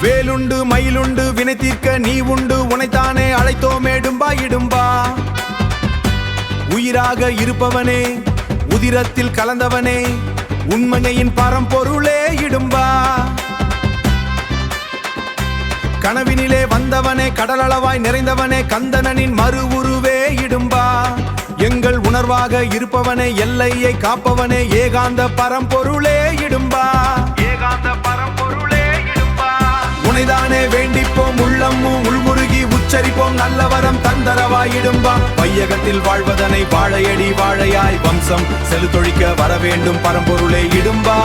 வேலுண்டு மயிலுண்டு வினை தீர்க்க நீ உண்டு உனைத்தானே அழைத்தோமே இடும்பா இடும்பா. உயிராக இருப்பவனே உதிரத்தில் கலந்தவனே உண்மையின் பரம்பொருளே இடும்பா. கனவினிலே வந்தவனே கடலளவாய் நிறைந்தவனே கந்தனின் மறு உருவே இடும்பா. எங்கள் உணர்வாக இருப்பவனே எல்லையை காப்பவனே ஏகாந்த பரம்பொருளே இடும்பா. ஏகாந்த பரம்பொருளே இடும்பா. உனைதானே வேண்டிப்போம் உள்ளமும் உள்முருகி உச்சரிப்போம் நல்லவரம் தந்தரவாய் இடும்பா. வையகத்தில் வாழ்வதனை வாழையடி வாழையாய் வம்சம் செலுத்தொழிக்க வர வேண்டும் பரம்பொருளே இடும்பா.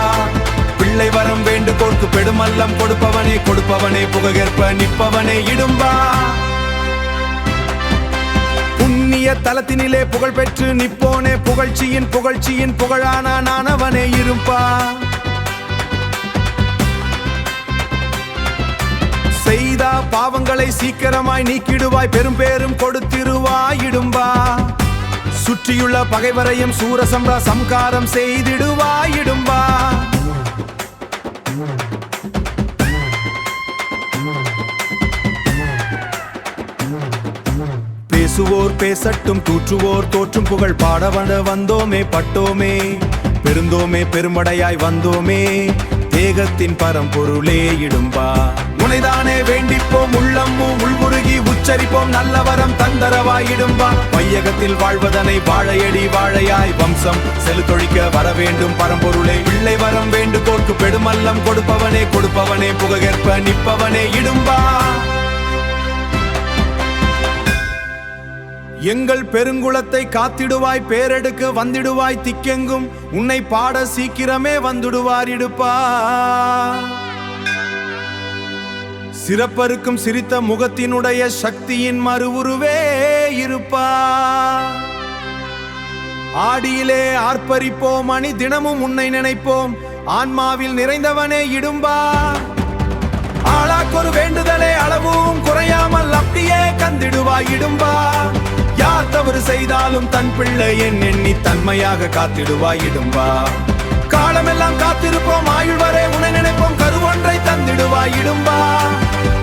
பிள்ளை வரம் வேண்டுகோர்க்கு பெடுமல்லம் கொடுப்பவனே கொடுப்பவனே புககேற்ப நிற்பவனே இடும்பா. புண்ணிய தலத்தினிலே புகழ் பெற்று நிப்போனே புகழ்ச்சியின் புகழ்ச்சியின் புகழானவனே இருப்பா. செய்தா பாவங்களை சீக்கிரமாய் நீக்கிடுவாய் பெரும் பேரும் கொடுத்திருவாய் இடும்பா. சுற்றியுள்ள பகைவரையும் சூரசம்ரா சம்காரம் செய்திடுவாய் இடும்பா. பேசுவோர் பேசட்டும் தூற்றுவோர் தோற்றும் புகழ் பாடவன வந்தோமே பட்டோமே பெருந்தோமே பெருமடையாய் வந்தோமே தேகத்தின் பரம்பொருளே இடும்பா. உனைதானே வேண்டிப்போம் உள்ளமும் உள்முருகி உச்சரிப்போம் நல்லவரம் தந்தரவாய் இடும்பா. வையகத்தில் வாழ்வதனை வாழையடி வாழையாய் வம்சம் செலுத்தொழிக்க வர வேண்டும் பரம்பொருளே. பிள்ளை வரம் வேண்டுகோர்க்கு பெடுமல்லம் கொடுப்பவனே கொடுப்பவனே புககேற்ப நிற்பவனே இடும்பா. எங்கள் பெருங்குளத்தை காத்திடுவாய் பேரெடுக்க வந்திடுவாய் திக்கெங்கும் உன்னை பாட சீக்கிரமே வந்துடுவார் இடுப்பா. சிறப்பருக்கும் சிரித்த முகத்தினுடைய சக்தியின் மறு உருவே இருப்பா. ஆடியிலே ஆர்ப்பரிப்போம் அணி தினமும் உன்னை நினைப்போம் ஆன்மாவில் நிறைந்தவனே இடும்பா. ஆளாக்கொரு வேண்டுதலே அளவும் குறையாமல் அப்படியே கந்திடுவாய் இடும்பா. யார் தவறு செய்தாலும் தன் பிள்ளை என் எண்ணி தன்மையாக காத்திடுவாய் இடும்பா. காலமெல்லாம் காத்திருப்போம் ஆயுள் வரை உன்னை நினைப்போம் கருவொன்றை தந்திடுவாய் இடும்பா.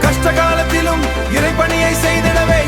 கஷ்ட காலத்திலும் இறைப்பணியை செய்திடவே